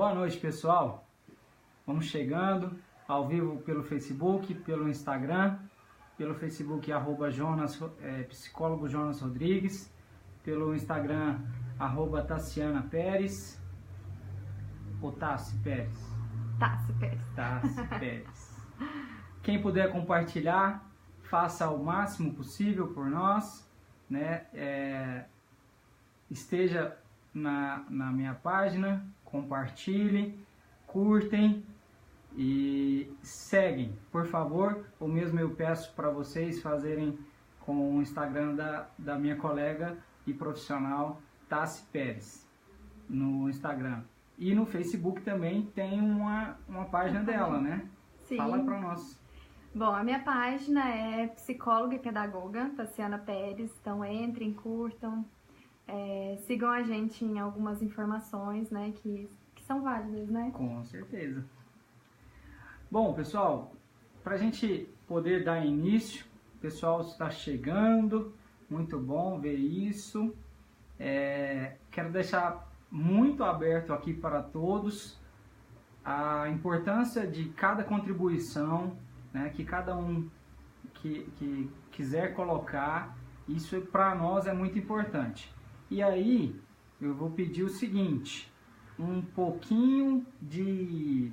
Boa noite, pessoal. Vamos chegando ao vivo pelo Facebook, pelo Instagram, pelo Facebook psicólogo Jonas Rodrigues, pelo Instagram Tassiana Pérez, ou Tassi Pérez? Tassi Pérez. Tassi Pérez. Quem puder compartilhar, faça o máximo possível por nós, né? Esteja na minha página, compartilhe, curtem e seguem, por favor. O mesmo eu peço para vocês fazerem com o Instagram da minha colega e profissional Tassi Pérez no Instagram. E no Facebook também tem uma página dela, né? Sim. Fala para nós. Bom, a minha página é psicóloga e pedagoga Tassiana Pérez, então entrem, curtam, sigam a gente em algumas informações, né, que são válidas, né? Com certeza. Bom, pessoal, para a gente poder dar início, o pessoal está chegando, muito bom ver isso. Quero deixar muito aberto aqui para todos a importância de cada contribuição, né, que cada um que quiser colocar, isso para nós é muito importante. E aí eu vou pedir o seguinte, um pouquinho de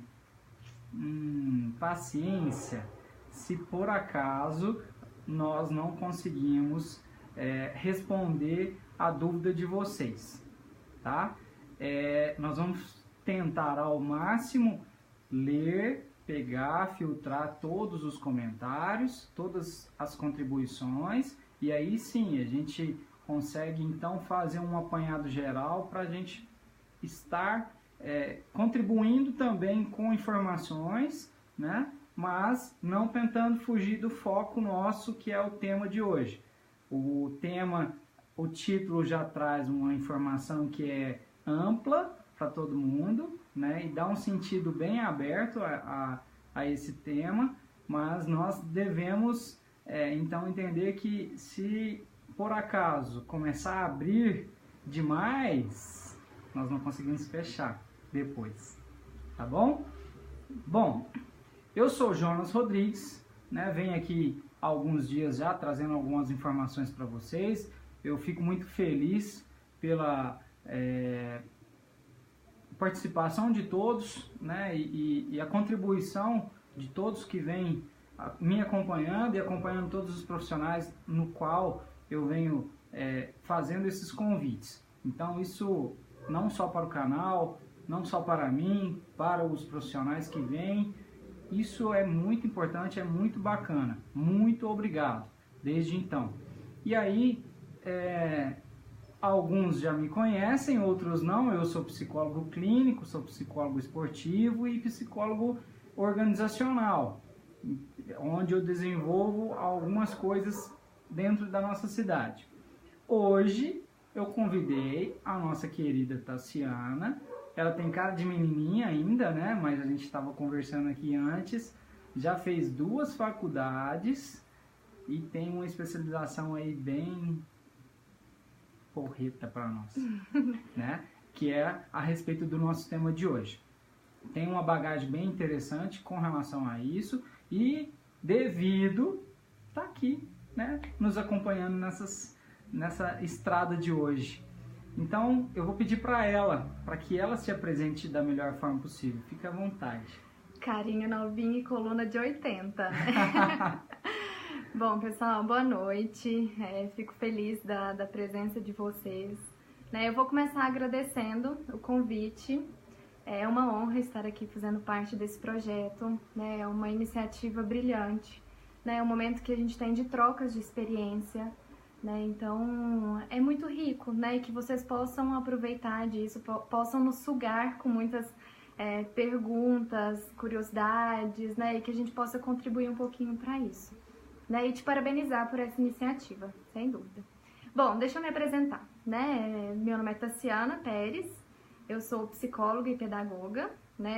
paciência, se por acaso nós não conseguimos responder a dúvida de vocês, tá? Nós vamos tentar ao máximo ler, pegar, filtrar todos os comentários, todas as contribuições, e aí sim a gente consegue então fazer um apanhado geral para a gente estar contribuindo também com informações, né? Mas não tentando fugir do foco nosso, que é o tema de hoje. O título já traz uma informação que é ampla para todo mundo, né? E dá um sentido bem aberto a esse tema, mas nós devemos então entender que se por acaso começar a abrir demais, nós não conseguimos fechar depois, tá bom? Bom, eu sou o Jonas Rodrigues, né? Venho aqui há alguns dias já trazendo algumas informações para vocês. Eu fico muito feliz pela participação de todos, né? E a contribuição de todos que vêm me acompanhando e acompanhando todos os profissionais no qual eu venho fazendo esses convites. Então isso não só para o canal, não só para mim, para os profissionais que vêm, isso é muito importante, é muito bacana. Muito obrigado, desde então. E aí, alguns já me conhecem, outros não. Eu sou psicólogo clínico, sou psicólogo esportivo e psicólogo organizacional, onde eu desenvolvo algumas coisas dentro da nossa cidade. Hoje eu convidei a nossa querida Tassiana. Ela tem cara de menininha ainda, né? Mas a gente estava conversando aqui antes. Já fez 2 faculdades e tem uma especialização aí bem porreta para nós, né? Que é a respeito do nosso tema de hoje. Tem uma bagagem bem interessante com relação a isso e tá aqui, né? Nos acompanhando nessa estrada de hoje. Então eu vou pedir para que ela se apresente da melhor forma possível. Fique à vontade. Carinha novinha e coluna de 80. Bom, pessoal, boa noite. Fico feliz da presença de vocês. Eu vou começar agradecendo o convite. É uma honra estar aqui fazendo parte desse projeto. É uma iniciativa brilhante. É um momento que a gente tem de trocas de experiência. Então é muito rico, e que vocês possam aproveitar disso, possam nos sugar com muitas perguntas, curiosidades, e que a gente possa contribuir um pouquinho para isso, e te parabenizar por essa iniciativa, sem dúvida. Bom, deixa eu me apresentar, meu nome é Tassiana Pérez, eu sou psicóloga e pedagoga,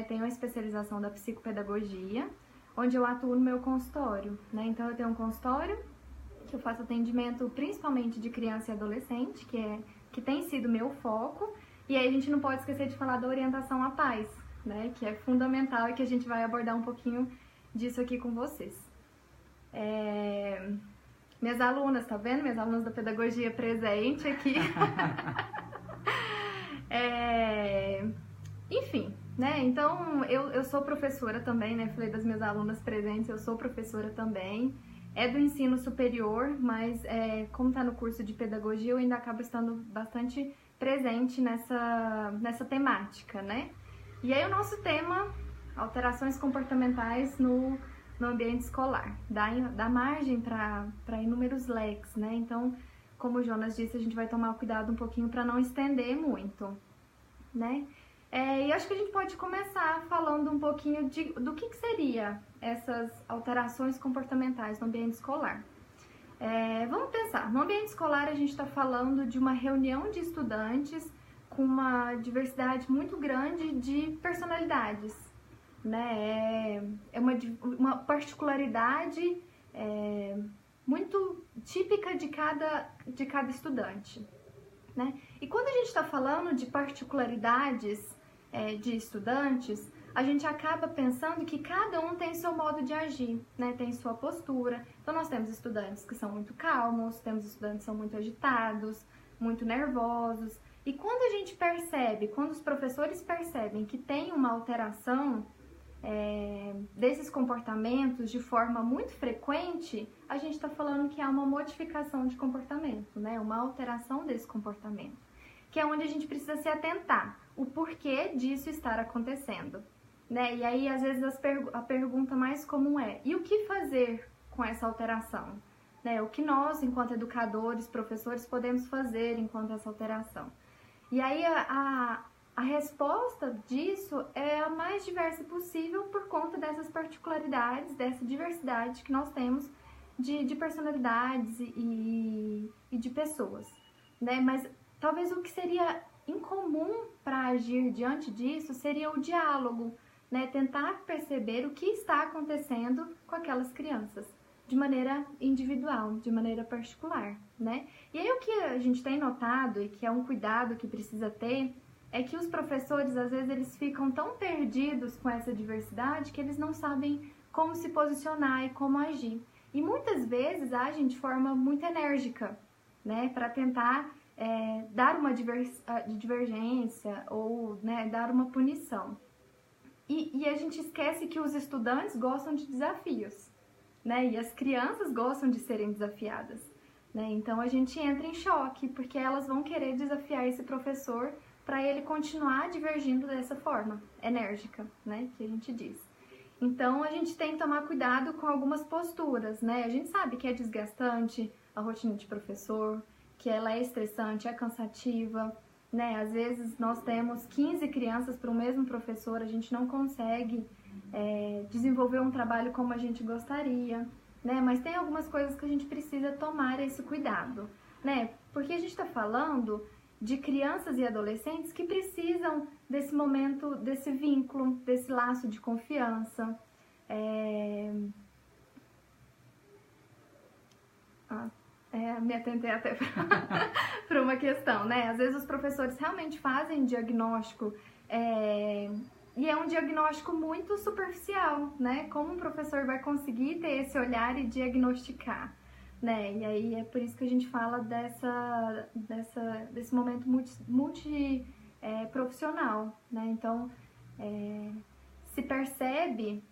tenho a especialização da psicopedagogia, onde eu atuo no meu consultório, então eu tenho um consultório que eu faço atendimento principalmente de criança e adolescente, que tem sido meu foco, E aí a gente não pode esquecer de falar da orientação à paz, né? Que é fundamental e que a gente vai abordar um pouquinho disso aqui com vocês. Minhas alunas, tá vendo? Minhas alunas da pedagogia presente aqui. Enfim, né? Então, eu sou professora também, né? Falei das minhas alunas presentes, eu sou professora também. É do ensino superior, mas como está no curso de pedagogia, eu ainda acabo estando bastante presente nessa temática, né? E aí o nosso tema, alterações comportamentais no ambiente escolar, dá margem para inúmeros leques, né? Então, como o Jonas disse, a gente vai tomar cuidado um pouquinho para não estender muito, né? E acho que a gente pode começar falando um pouquinho do que seria essas alterações comportamentais no ambiente escolar. Vamos pensar, no ambiente escolar a gente está falando de uma reunião de estudantes com uma diversidade muito grande de personalidades, né? É uma particularidade muito típica de cada estudante, né? E quando a gente está falando de particularidades de estudantes, a gente acaba pensando que cada um tem seu modo de agir, né? Tem sua postura. Então nós temos estudantes que são muito calmos, temos estudantes que são muito agitados, muito nervosos. E quando a gente percebe, quando os professores percebem que tem uma alteração desses comportamentos de forma muito frequente, a gente está falando que há uma modificação de comportamento, né? Uma alteração desse comportamento, que é onde a gente precisa se atentar, o porquê disso estar acontecendo, né? E aí, às vezes, a pergunta mais comum e o que fazer com essa alteração? Né? O que nós, enquanto educadores, professores, podemos fazer enquanto essa alteração? E aí, a resposta disso é a mais diversa possível por conta dessas particularidades, dessa diversidade que nós temos de personalidades e de pessoas, né? Mas talvez o que seria incomum para agir diante disso seria o diálogo, né? Tentar perceber o que está acontecendo com aquelas crianças de maneira individual, de maneira particular, né? E aí o que a gente tem notado e que é um cuidado que precisa ter é que os professores, às vezes, eles ficam tão perdidos com essa diversidade que eles não sabem como se posicionar e como agir. E muitas vezes agem de forma muito enérgica, né, para tentar dar uma divergência ou, né, dar uma punição. E a gente esquece que os estudantes gostam de desafios, né, e as crianças gostam de serem desafiadas, né? Então a gente entra em choque porque elas vão querer desafiar esse professor para ele continuar divergindo dessa forma enérgica, né, que a gente diz. Então, a gente tem que tomar cuidado com algumas posturas, né? A gente sabe que é desgastante a rotina de professor, que ela é estressante, é cansativa, né? Às vezes, nós temos 15 crianças para o mesmo professor, a gente não consegue desenvolver um trabalho como a gente gostaria, né? Mas tem algumas coisas que a gente precisa tomar esse cuidado, né? Porque a gente está falando de crianças e adolescentes que precisam desse momento, desse vínculo, desse laço de confiança. Me atentei até para uma questão, né? Às vezes os professores realmente fazem diagnóstico e é um diagnóstico muito superficial, né? Como um professor vai conseguir ter esse olhar e diagnosticar? Né? E aí é por isso que a gente fala desse momento multiprofissional, né? Então, se percebe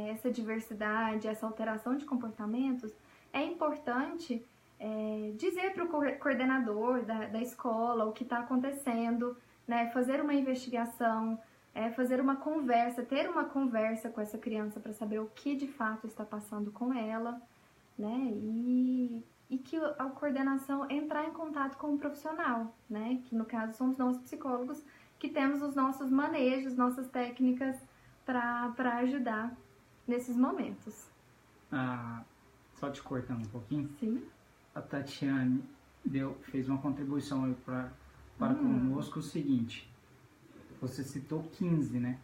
essa diversidade, essa alteração de comportamentos, é importante dizer para o coordenador da escola o que está acontecendo, né? Fazer uma investigação, fazer uma conversa, ter uma conversa com essa criança para saber o que de fato está passando com ela, né? E que a coordenação entrar em contato com o profissional, né? Que no caso somos nós psicólogos que temos os nossos manejos, nossas técnicas para ajudar nesses momentos. Só te cortando um pouquinho. Sim. A Tatiane fez uma contribuição aí para conosco o seguinte: você citou 15, né?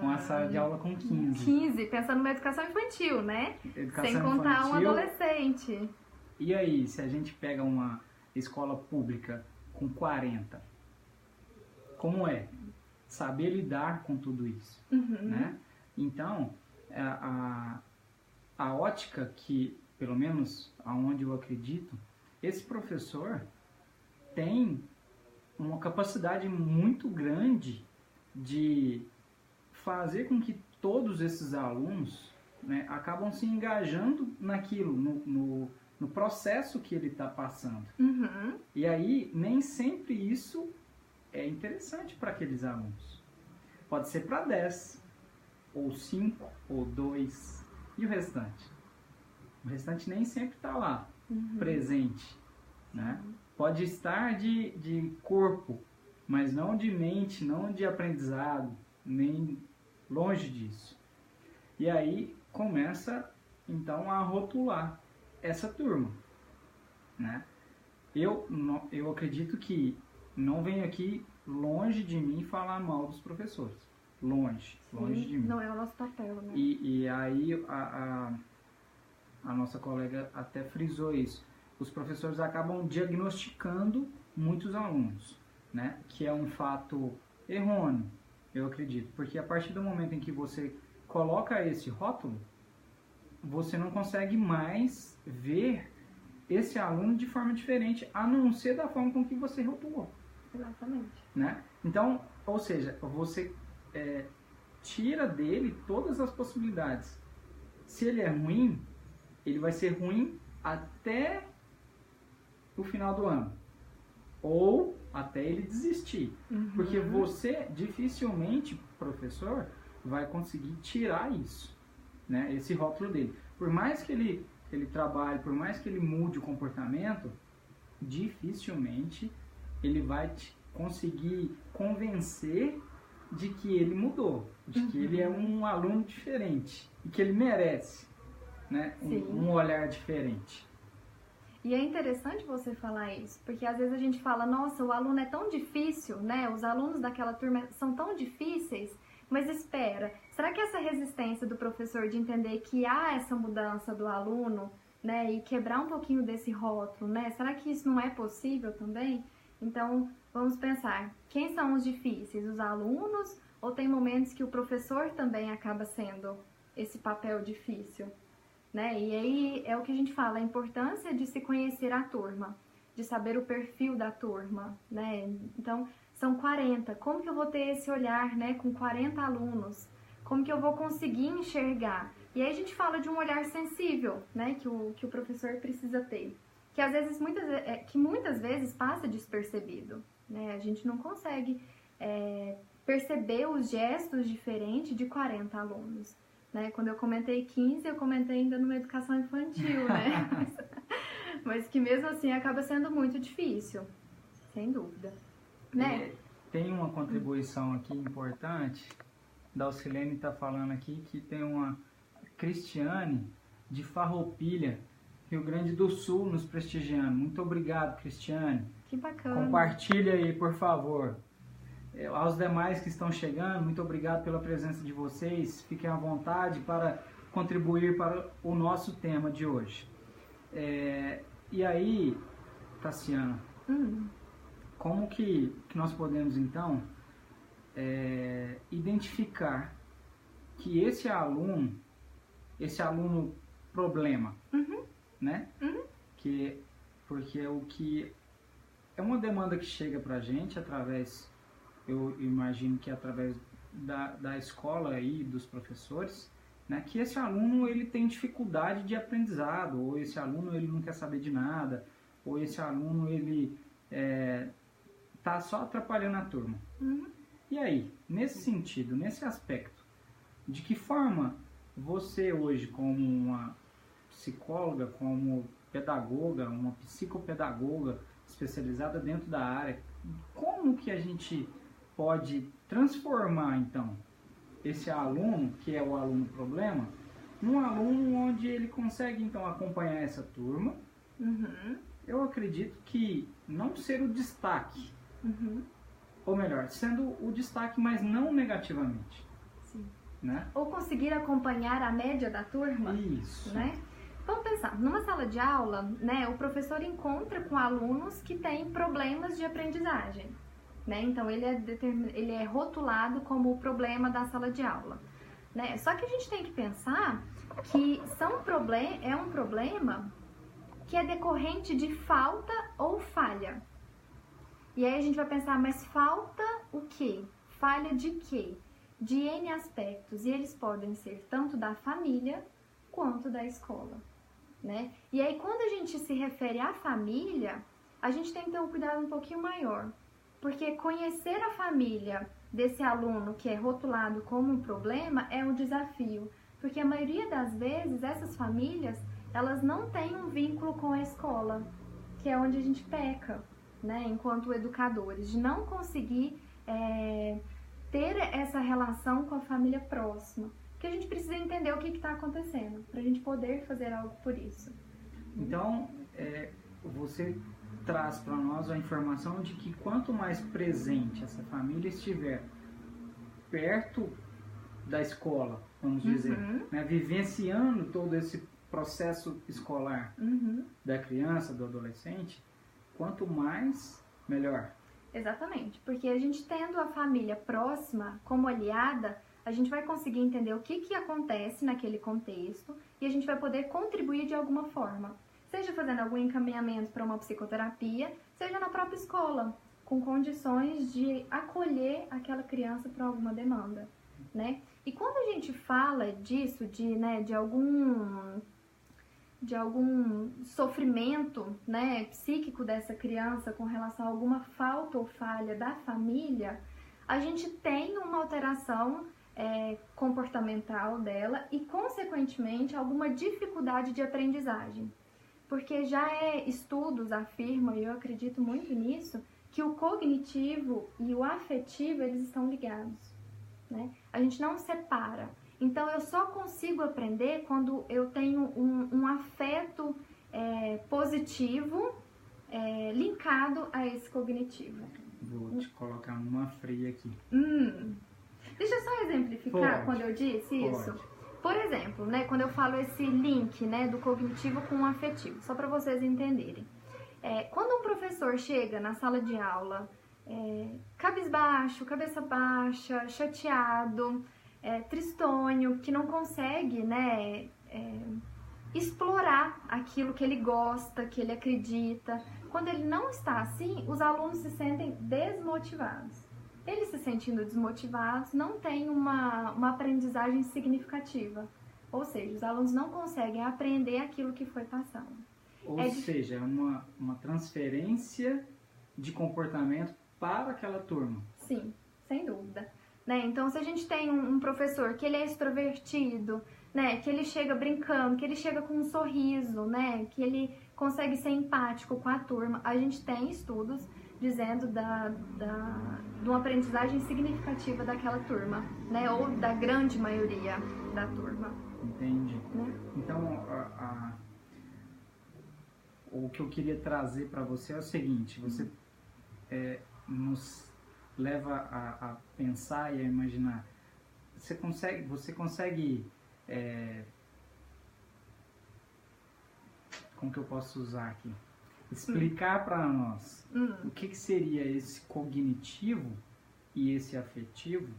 Uma sala de aula com 15. 15, pensando numa educação infantil, né? Educação sem contar infantil. Um adolescente. E aí, se a gente pega uma escola pública com 40, como é saber lidar com tudo isso, né? Então, a ótica que, pelo menos aonde eu acredito, esse professor tem uma capacidade muito grande de fazer com que todos esses alunos, né, acabam se engajando naquilo, no processo que ele está passando. E aí, nem sempre isso é interessante para aqueles alunos. Pode ser para 10, ou 5, ou 2, e o restante? O restante nem sempre está lá, presente, né? Pode estar de corpo, mas não de mente, não de aprendizado, nem longe disso. E aí começa, então, a rotular essa turma, né? Eu acredito que não venho aqui longe de mim falar mal dos professores. Longe de mim. Não é o nosso papel, né? E aí a nossa colega até frisou isso. Os professores acabam diagnosticando muitos alunos, né? Que é um fato errôneo, eu acredito. Porque a partir do momento em que você coloca esse rótulo, você não consegue mais ver esse aluno de forma diferente, a não ser da forma com que você rotulou. Exatamente. Né? Então, ou seja, você tira dele todas as possibilidades. Se ele é ruim, ele vai ser ruim até o final do ano. Ou até ele desistir. Porque você, dificilmente, professor, vai conseguir tirar isso, né? Esse rótulo dele. Por mais que ele trabalhe, por mais que ele mude o comportamento, dificilmente ele vai conseguir convencer de que ele mudou, de que ele é um aluno diferente e que ele merece, né? Um olhar diferente. E é interessante você falar isso, porque às vezes a gente fala, nossa, o aluno é tão difícil, né? Os alunos daquela turma são tão difíceis, mas espera, será que essa resistência do professor de entender que há essa mudança do aluno, né? E quebrar um pouquinho desse rótulo, né? Será que isso não é possível também? Então, vamos pensar, quem são os difíceis? Os alunos ou tem momentos que o professor também acaba sendo esse papel difícil? Né? E aí é o que a gente fala, a importância de se conhecer a turma, de saber o perfil da turma, né? Então, são 40, como que eu vou ter esse olhar, né, com 40 alunos? Como que eu vou conseguir enxergar? E aí a gente fala de um olhar sensível, né, que o professor precisa ter, que às vezes, muitas vezes passa despercebido, né? A gente não consegue perceber os gestos diferentes de 40 alunos. Né? Quando eu comentei 15, eu comentei ainda numa educação infantil, né? Mas que mesmo assim acaba sendo muito difícil, sem dúvida. Né? Tem uma contribuição aqui importante, da Alcilene está falando aqui, que tem uma Cristiane de Farroupilha, Rio Grande do Sul, nos prestigiando. Muito obrigado, Cristiane. Que bacana. Compartilha aí, por favor. Aos demais que estão chegando, muito obrigado pela presença de vocês. Fiquem à vontade para contribuir para o nosso tema de hoje. E aí, Tassiana, como que nós podemos, então, identificar que esse aluno problema, né? Porque o que é uma demanda que chega para a gente através... Eu imagino que através da escola e dos professores, né, que esse aluno ele tem dificuldade de aprendizado, ou esse aluno ele não quer saber de nada, ou esse aluno ele tá só atrapalhando a turma. E aí, nesse sentido, nesse aspecto, de que forma você hoje, como uma psicóloga, como pedagoga, uma psicopedagoga especializada dentro da área, como que a gente pode transformar, então, esse aluno, que é o aluno problema, num aluno onde ele consegue, então, acompanhar essa turma. Eu acredito que não ser o destaque, ou melhor, sendo o destaque, mas não negativamente. Sim. Né? Ou conseguir acompanhar a média da turma. Isso. Né? Vamos pensar, numa sala de aula, né, o professor encontra com alunos que têm problemas de aprendizagem. né? Então ele é rotulado como o problema da sala de aula, né? Só que a gente tem que pensar que é um problema que é decorrente de falta ou falha. E aí a gente vai pensar, mas falta o quê? Falha de quê? De N aspectos. E eles podem ser tanto da família quanto da escola, né? E aí quando a gente se refere à família, a gente tem que ter um cuidado um pouquinho maior. Porque conhecer a família desse aluno que é rotulado como um problema é um desafio. Porque a maioria das vezes essas famílias, elas não têm um vínculo com a escola, que é onde a gente peca, né, enquanto educadores, de não conseguir ter essa relação com a família próxima. Porque a gente precisa entender o que está acontecendo, para a gente poder fazer algo por isso. Então, você traz para nós a informação de que quanto mais presente essa família estiver perto da escola, vamos dizer, né, vivenciando todo esse processo escolar da criança, do adolescente, quanto mais, melhor. Exatamente, porque a gente tendo a família próxima como aliada, a gente vai conseguir entender o que acontece naquele contexto e a gente vai poder contribuir de alguma forma. Seja fazendo algum encaminhamento para uma psicoterapia, seja na própria escola, com condições de acolher aquela criança para alguma demanda, né? E quando a gente fala disso, de algum sofrimento, né, psíquico dessa criança com relação a alguma falta ou falha da família, a gente tem uma alteração comportamental dela e, consequentemente, alguma dificuldade de aprendizagem. Porque estudos afirmam, e eu acredito muito nisso, que o cognitivo e o afetivo, eles estão ligados, né? A gente não separa. Então, eu só consigo aprender quando eu tenho um afeto positivo linkado a esse cognitivo. Vou te colocar numa fria aqui. Deixa eu só exemplificar quando eu disse isso. Por exemplo, né, quando eu falo esse link, né, do cognitivo com o afetivo, só para vocês entenderem. Quando um professor chega na sala de aula cabisbaixo, cabeça baixa, chateado, tristonho, que não consegue, né, explorar aquilo que ele gosta, que ele acredita. Quando ele não está assim, os alunos se sentem desmotivados. Eles se sentindo desmotivados, não tem uma aprendizagem significativa. Ou seja, os alunos não conseguem aprender aquilo que foi passado. Ou seja, uma transferência de comportamento para aquela turma. Sim, sem dúvida. Né? Então, se a gente tem um professor que ele é extrovertido, né, que ele chega brincando, que ele chega com um sorriso, né, que ele consegue ser empático com a turma, a gente tem estudos dizendo de uma aprendizagem significativa daquela turma, né, ou da grande maioria da turma. Entendi. Né? Então, o que eu queria trazer para você é o seguinte: você nos leva a pensar e a imaginar. Você consegue como que eu posso usar aqui? Explicar para nós o que seria esse cognitivo e esse afetivo.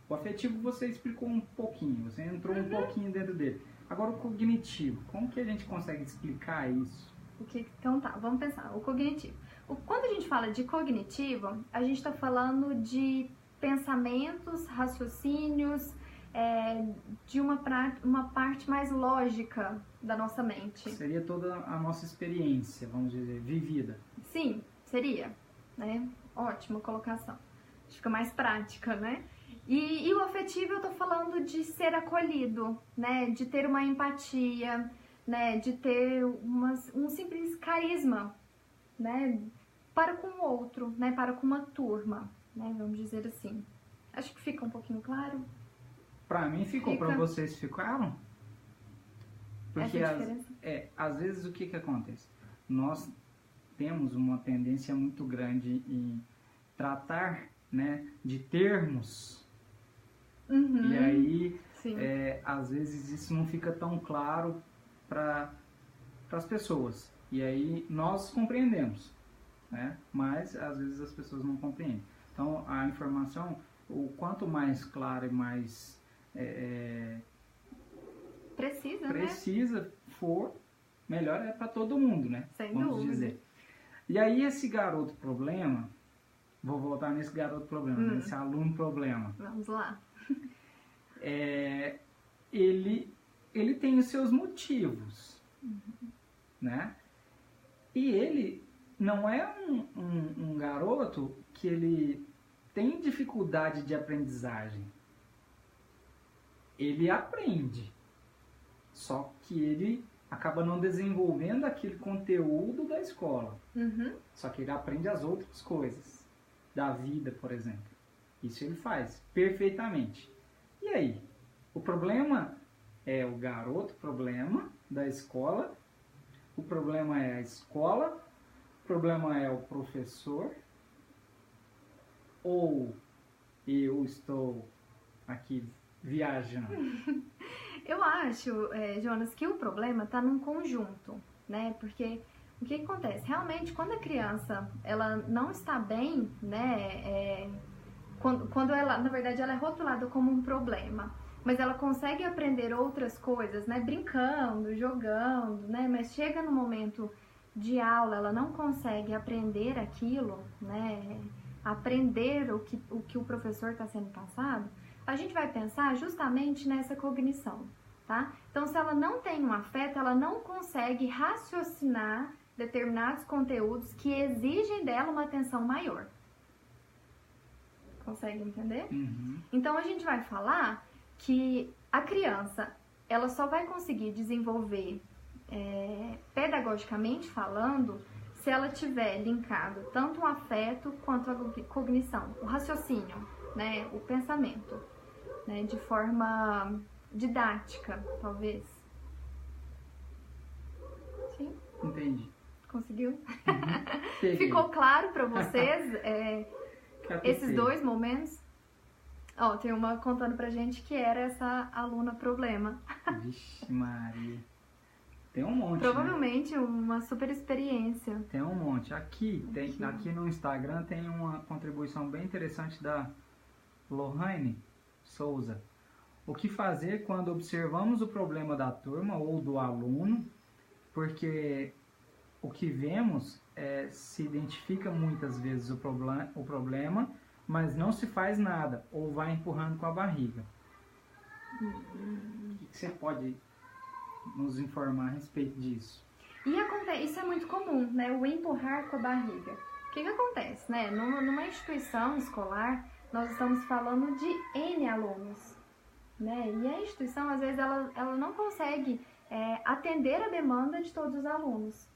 O afetivo você explicou um pouquinho, você entrou um pouquinho dentro dele. Agora o cognitivo, como que a gente consegue explicar isso? Então tá, vamos pensar. O cognitivo. Quando a gente fala de cognitivo, a gente está falando de pensamentos, raciocínios, de uma parte mais lógica da nossa mente. Seria toda a nossa experiência, vamos dizer, vivida. Sim, seria, né? Ótima colocação. Fica mais prática, né? E o afetivo, eu tô falando de ser acolhido, né? De ter uma empatia, né? De ter um simples carisma, né? Para com o outro, né? Para com uma turma, né? Vamos dizer assim. Acho que fica um pouquinho claro. Para mim ficou, para vocês ficaram? Porque às vezes o que acontece? Nós temos uma tendência muito grande em tratar, né, de termos. E aí, às vezes isso não fica tão claro para as pessoas. E aí nós compreendemos. né? Mas às vezes as pessoas não compreendem. Então a informação, o quanto mais clara e mais precisa for, melhor é para todo mundo, né? Sem Vamos dúvida. Dizer. E aí esse garoto problema, vou voltar nesse garoto problema, nesse aluno problema. Vamos lá. Ele tem os seus motivos, né? E ele não é um garoto que ele tem dificuldade de aprendizagem. Ele aprende, só que ele acaba não desenvolvendo aquele conteúdo da escola. Só que ele aprende as outras coisas da vida, por exemplo. Isso ele faz perfeitamente. E aí? O problema é o garoto problema da escola, o problema é a escola, o problema é o professor, ou eu estou aqui viajando? Eu acho, Jonas, que o problema está num conjunto, né? Porque o que acontece? Realmente, quando a criança ela não está bem, né? Quando ela, na verdade, ela é rotulada como um problema, mas ela consegue aprender outras coisas, né? Brincando, jogando, né? Mas chega no momento de aula, ela não consegue aprender aquilo, né? Aprender o que o professor está sendo passado. A gente vai pensar justamente nessa cognição, tá? Então, se ela não tem um afeto, ela não consegue raciocinar determinados conteúdos que exigem dela uma atenção maior. Consegue entender? Então, a gente vai falar que a criança, ela só vai conseguir desenvolver pedagogicamente falando se ela tiver linkado tanto o afeto quanto a cognição, o raciocínio, né, o pensamento, né, de forma didática, talvez. Sim? Entendi. Conseguiu? Ficou claro para vocês esses dois momentos? Ó, tem uma contando pra gente que era essa aluna problema. Vixe Maria. Tem um monte, provavelmente, né? Uma super experiência. Tem um monte. Aqui no Instagram tem uma contribuição bem interessante da Lohane Souza. O que fazer quando observamos o problema da turma ou do aluno, porque o que vemos se identifica muitas vezes o problema, mas não se faz nada, ou vai empurrando com a barriga. O que você pode nos informar a respeito disso? Isso é muito comum, né? O empurrar com a barriga. O que acontece, né? Numa instituição escolar, nós estamos falando de N alunos, né? E a instituição, às vezes, ela não consegue atender a demanda de todos os alunos,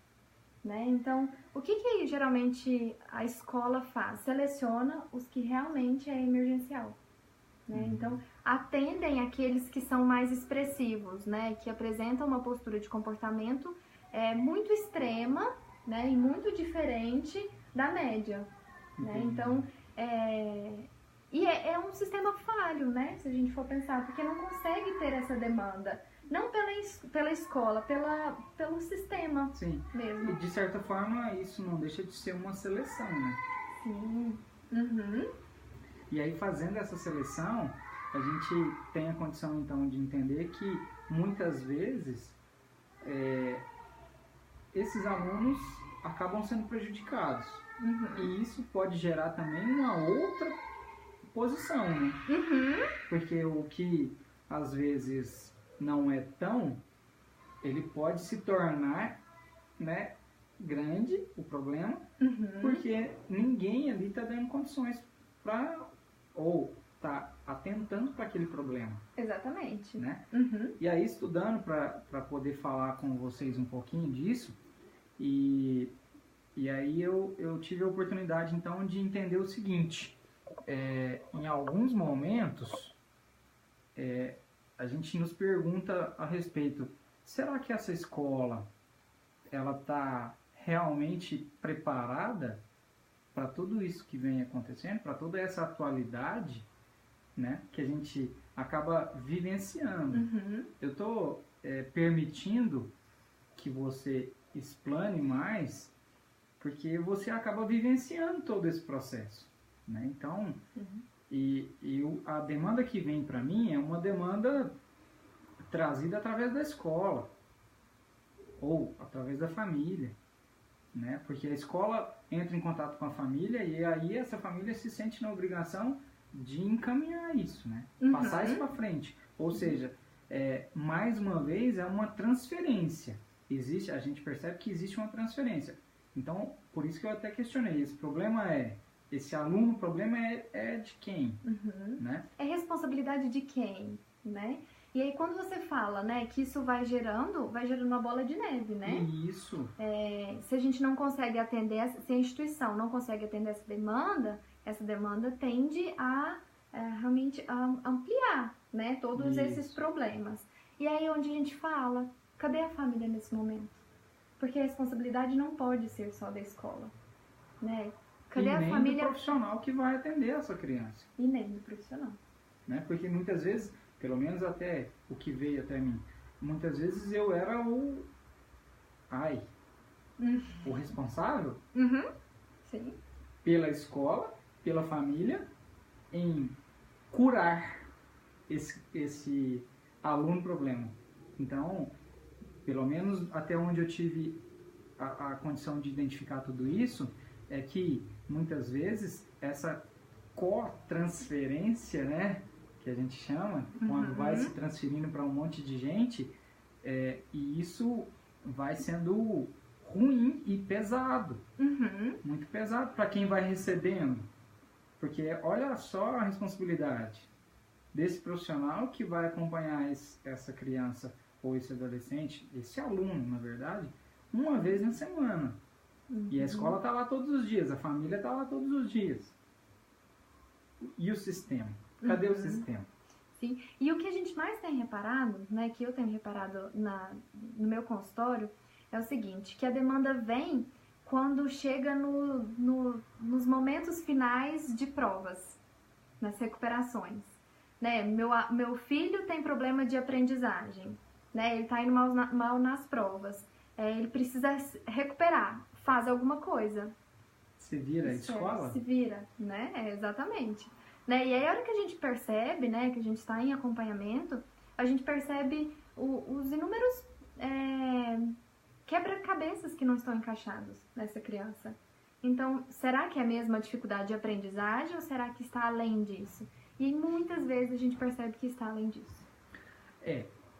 né? Então, o que geralmente a escola faz? Seleciona os que realmente é emergencial, né? Então, atendem aqueles que são mais expressivos, né? Que apresentam uma postura de comportamento muito extrema, né? E muito diferente da média, né? Então, é um sistema falho, né? Se a gente for pensar, porque não consegue ter essa demanda. Não pela escola, pelo sistema. Sim. Mesmo. E de certa forma isso não deixa de ser uma seleção, né? Sim. E aí fazendo essa seleção, a gente tem a condição então de entender que muitas vezes esses alunos acabam sendo prejudicados. E isso pode gerar também uma outra posição, né? Porque o que às vezes não é tão, ele pode se tornar, né, grande o problema, porque ninguém ali está dando condições para, ou está atentando para aquele problema. Exatamente. Né? E aí, estudando para poder falar com vocês um pouquinho disso, e aí eu tive a oportunidade então de entender o seguinte: em alguns momentos a gente nos pergunta a respeito, será que essa escola ela está realmente preparada para tudo isso que vem acontecendo, para toda essa atualidade, né, que a gente acaba vivenciando? Eu estou permitindo que você explane mais porque você acaba vivenciando todo esse processo, né? Então, a demanda que vem para mim é uma demanda trazida através da escola ou através da família, né? Porque a escola entra em contato com a família e aí essa família se sente na obrigação de encaminhar isso, né? Passar isso para frente. Ou seja, mais uma vez é uma transferência. A gente percebe que existe uma transferência. Então, por isso que eu até questionei. Esse aluno, o problema é de quem? Né? É responsabilidade de quem, né? E aí quando você fala, né, que isso vai gerando uma bola de neve, né? Isso. Se a gente não consegue atender, se a instituição não consegue atender essa demanda tende a realmente ampliar, né, todos esses problemas. E aí onde a gente fala, cadê a família nesse momento? Porque a responsabilidade não pode ser só da escola, né? Cadê a família? E nem do profissional que vai atender essa criança. E nem do profissional. Né? Porque muitas vezes, pelo menos até o que veio até mim, muitas vezes eu era o responsável Sim. pela escola, pela família, em curar esse aluno problema. Então, pelo menos até onde eu tive a condição de identificar tudo isso, é que muitas vezes essa co-transferência, né, que a gente chama, quando vai se transferindo para um monte de gente, e isso vai sendo ruim e pesado, muito pesado para quem vai recebendo, porque olha só a responsabilidade desse profissional que vai acompanhar essa criança ou esse adolescente, esse aluno, na verdade, uma vez na semana. E a escola está lá todos os dias, a família está lá todos os dias. E o sistema? Cadê o sistema? Sim. E o que a gente mais tem reparado, né, que eu tenho reparado no meu consultório, é o seguinte, que a demanda vem quando chega nos momentos finais de provas, nas recuperações. Né? Meu filho tem problema de aprendizagem, né? Ele está indo mal nas provas, ele precisa recuperar, faz alguma coisa. Se vira a escola? Se vira, né? Exatamente. Né? E aí a hora que a gente percebe, né, que a gente está em acompanhamento, a gente percebe os inúmeros quebra-cabeças que não estão encaixados nessa criança. Então, será que é mesmo a dificuldade de aprendizagem ou será que está além disso? E muitas vezes a gente percebe que está além disso.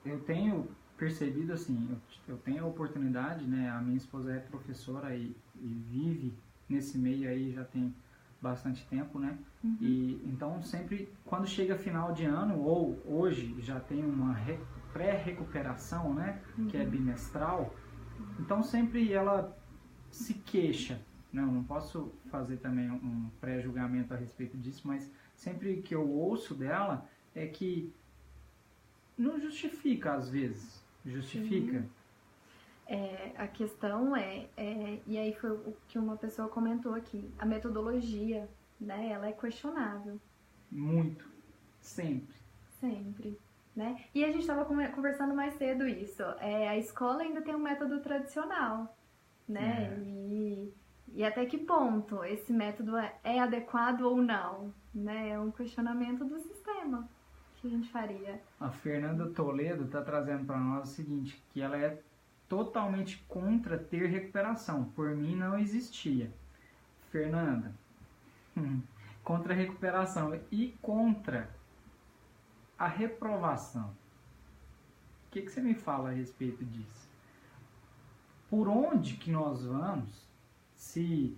Eu tenho percebido assim, eu tenho a oportunidade, né, a minha esposa é professora e vive nesse meio aí já tem bastante tempo, né? E então sempre quando chega final de ano ou hoje já tem uma pré-recuperação, né, que é bimestral, então sempre ela se queixa. Não, não posso fazer também um pré-julgamento a respeito disso, mas sempre que eu ouço dela é que não justifica às vezes, justifica. A questão e aí foi o que uma pessoa comentou aqui, a metodologia, né, ela é questionável. Muito, sempre. Sempre, né? E a gente estava conversando mais cedo isso, a escola ainda tem um método tradicional, né, e até que ponto esse método é adequado ou não, né, é um questionamento do sistema que a gente faria. A Fernanda Toledo está trazendo para nós o seguinte, que ela é totalmente contra ter recuperação. Por mim não existia. Fernanda, contra a recuperação e contra a reprovação. O que você me fala a respeito disso? Por onde que nós vamos se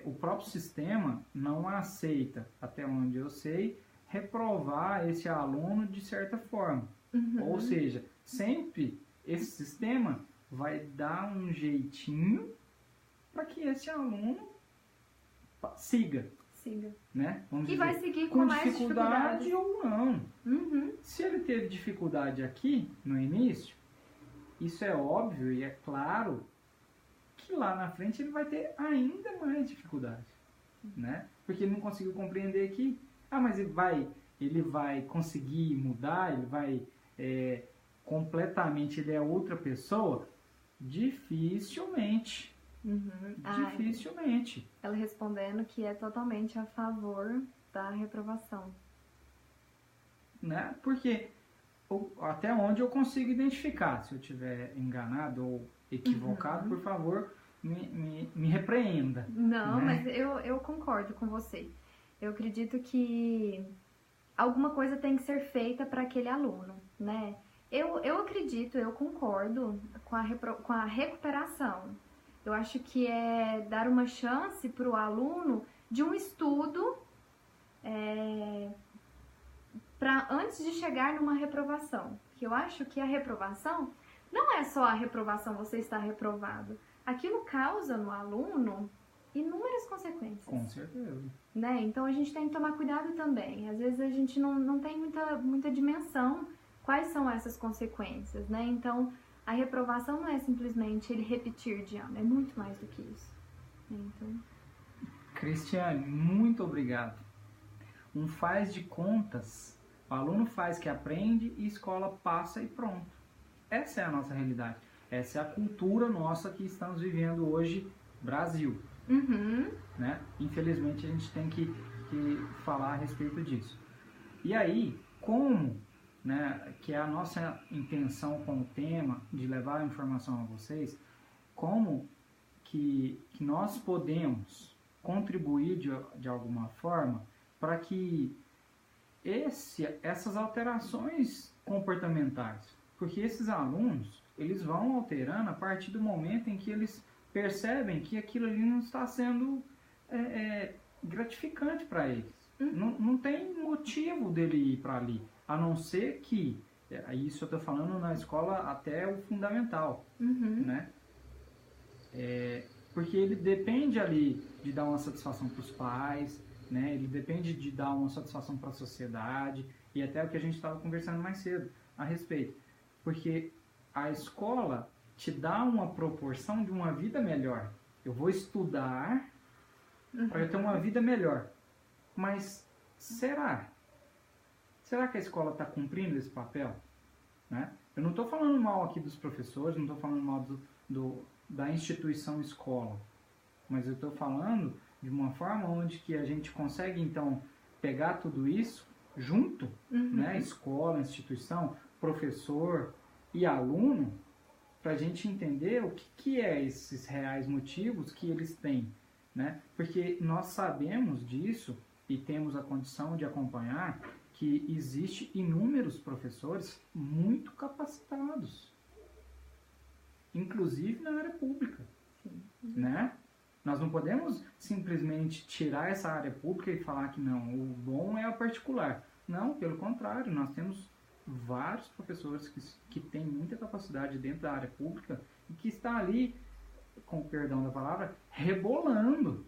o próprio sistema não aceita, até onde eu sei, reprovar esse aluno de certa forma? Ou seja, sempre esse sistema vai dar um jeitinho para que esse aluno siga. Né? Vamos dizer, vai seguir com mais dificuldade ou não. Se ele teve dificuldade aqui no início, isso é óbvio e é claro que lá na frente ele vai ter ainda mais dificuldade, né? Porque ele não conseguiu compreender que, mas ele vai conseguir mudar, ele vai completamente, ele é outra pessoa? Dificilmente, Uhum. Dificilmente. Ela respondendo que é totalmente a favor da reprovação. Né? Porque até onde eu consigo identificar, se eu estiver enganado ou equivocado, por favor, me repreenda. Não, né? mas eu concordo com você. Eu acredito que alguma coisa tem que ser feita para aquele aluno, né? Eu acredito, eu concordo com a recuperação. Eu acho que é dar uma chance para o aluno de um estudo para antes de chegar numa reprovação. Porque eu acho que a reprovação não é só a reprovação, você está reprovado. Aquilo causa no aluno inúmeras consequências. Com certeza. Né? Então a gente tem que tomar cuidado também. Às vezes a gente não tem muita dimensão quais são essas consequências, né? Então a reprovação não é simplesmente ele repetir de ano, é muito mais do que isso. Então... Cristiane, muito obrigado. Um faz de contas, o aluno faz que aprende e a escola passa e pronto. Essa é a nossa realidade. Essa é a cultura nossa que estamos vivendo hoje, Brasil. Uhum. Né? Infelizmente a gente tem que falar a respeito disso. E aí, como, né, que é a nossa intenção com o tema de levar a informação a vocês, como que nós podemos contribuir de alguma forma para que essas alterações comportamentais, porque esses alunos, eles vão alterando a partir do momento em que eles percebem que aquilo ali não está sendo gratificante para eles. Não tem motivo dele ir para ali, a não ser que, isso eu estou falando na escola até o fundamental, né? Porque ele depende ali de dar uma satisfação para os pais, né? Ele depende de dar uma satisfação para a sociedade, e até o que a gente estava conversando mais cedo a respeito. Porque a escola te dá uma proporção de uma vida melhor. Eu vou estudar para eu ter uma vida melhor. Mas será? Será que a escola está cumprindo esse papel? Né? Eu não estou falando mal aqui dos professores, não estou falando mal da instituição escola. Mas eu estou falando de uma forma onde que a gente consegue, então, pegar tudo isso junto, né? Escola, instituição, professor e aluno, para a gente entender o que é esses reais motivos que eles têm, né? Porque nós sabemos disso e temos a condição de acompanhar que existe inúmeros professores muito capacitados, inclusive na área pública, né? Nós não podemos simplesmente tirar essa área pública e falar que não, o bom é a particular. Não, pelo contrário, nós temos vários professores que têm muita capacidade dentro da área pública e que está ali, com o perdão da palavra, rebolando,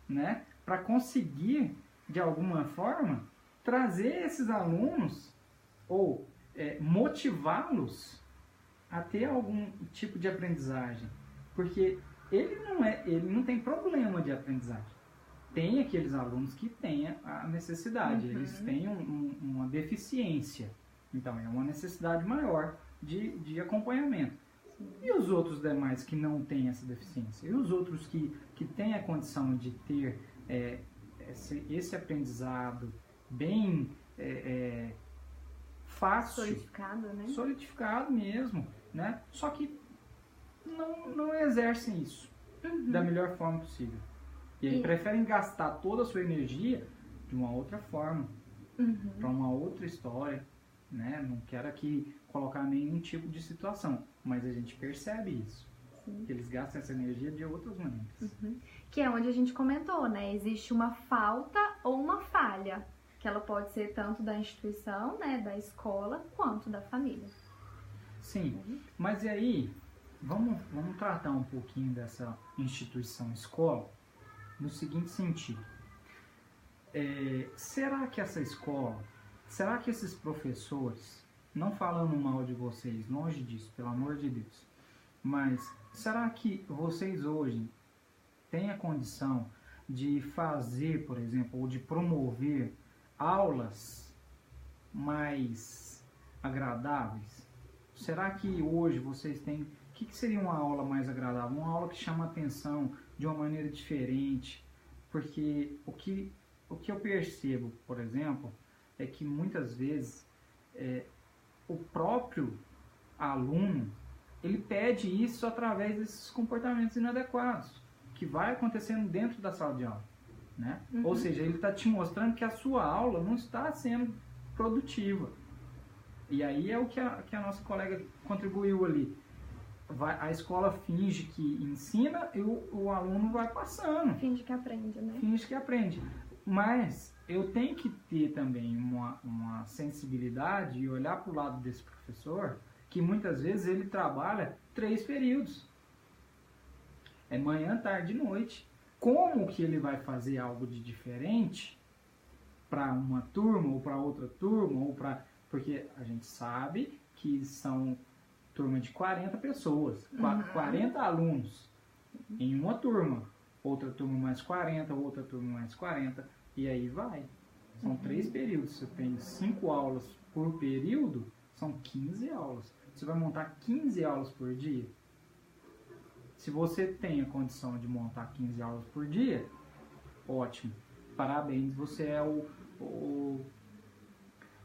né, para conseguir, de alguma forma, trazer esses alunos ou motivá-los a ter algum tipo de aprendizagem. Porque ele não tem problema de aprendizagem. Tem aqueles alunos que têm a necessidade, eles têm uma deficiência. Então, é uma necessidade maior de acompanhamento. E os outros demais que não têm essa deficiência? E os outros que têm a condição de ter esse aprendizado bem fácil, solidificado, né? Solidificado mesmo, né? Só que não exercem isso da melhor forma possível. E aí preferem gastar toda a sua energia de uma outra forma, para uma outra história, né? Não quero aqui colocar nenhum tipo de situação, mas a gente percebe isso. Sim. Que eles gastam essa energia de outras maneiras. Que é onde a gente comentou, né? Existe uma falta ou uma falha, que ela pode ser tanto da instituição, né, da escola, quanto da família. Sim, mas e aí, vamos tratar um pouquinho dessa instituição escola no seguinte sentido. Será que essa escola, será que esses professores, não falando mal de vocês, longe disso, pelo amor de Deus, mas será que vocês hoje têm a condição de fazer, por exemplo, ou de promover aulas mais agradáveis? Será que hoje vocês têm que seria uma aula mais agradável? Uma aula que chama atenção de uma maneira diferente. Porque o que eu percebo, por exemplo, é que muitas vezes o próprio aluno, ele pede isso através desses comportamentos inadequados, que vai acontecendo dentro da sala de aula, né? Uhum. Ou seja, ele está te mostrando que a sua aula não está sendo produtiva. E aí é o que a nossa colega contribuiu ali. A escola finge que ensina e o aluno vai passando. Finge que aprende, né? Finge que aprende. Mas eu tenho que ter também uma sensibilidade e olhar para o lado desse professor, que muitas vezes ele trabalha 3 períodos. É manhã, tarde e noite. Como que ele vai fazer algo de diferente para uma turma ou para outra turma? Porque a gente sabe que são turma de 40 pessoas, 40 alunos em uma turma. Outra turma mais 40, outra turma mais 40, e aí vai. São 3 períodos. Se eu tenho 5 aulas por período, são 15 aulas. Você vai montar 15 aulas por dia? Se você tem a condição de montar 15 aulas por dia, ótimo. Parabéns, você é o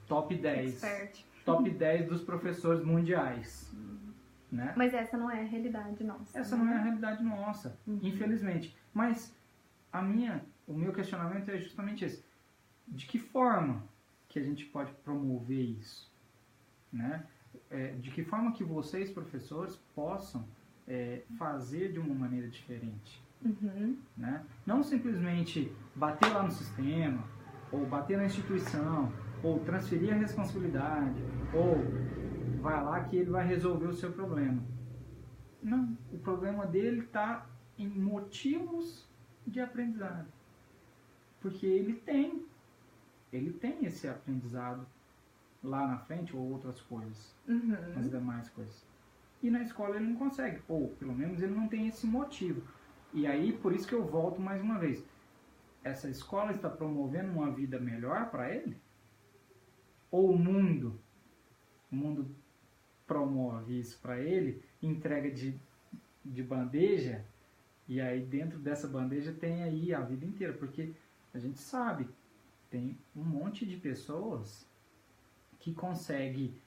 top 10. Expert. Top 10 dos professores mundiais. Né? Mas essa não é a realidade nossa. Essa não é a realidade nossa, infelizmente. Mas o meu questionamento é justamente esse. De que forma que a gente pode promover isso? Né? De que forma que vocês, professores, possam fazer de uma maneira diferente? Né? Não simplesmente bater lá no sistema, ou bater na instituição, ou transferir a responsabilidade, ou vai lá que ele vai resolver o seu problema. Não, o problema dele está em motivos de aprendizado. Porque ele tem esse aprendizado lá na frente, ou outras coisas, as demais coisas. E na escola ele não consegue, ou pelo menos ele não tem esse motivo. E aí, por isso que eu volto mais uma vez. Essa escola está promovendo uma vida melhor para ele? Ou o mundo promove isso para ele, entrega de bandeja, e aí dentro dessa bandeja tem aí a vida inteira, porque a gente sabe, tem um monte de pessoas que consegue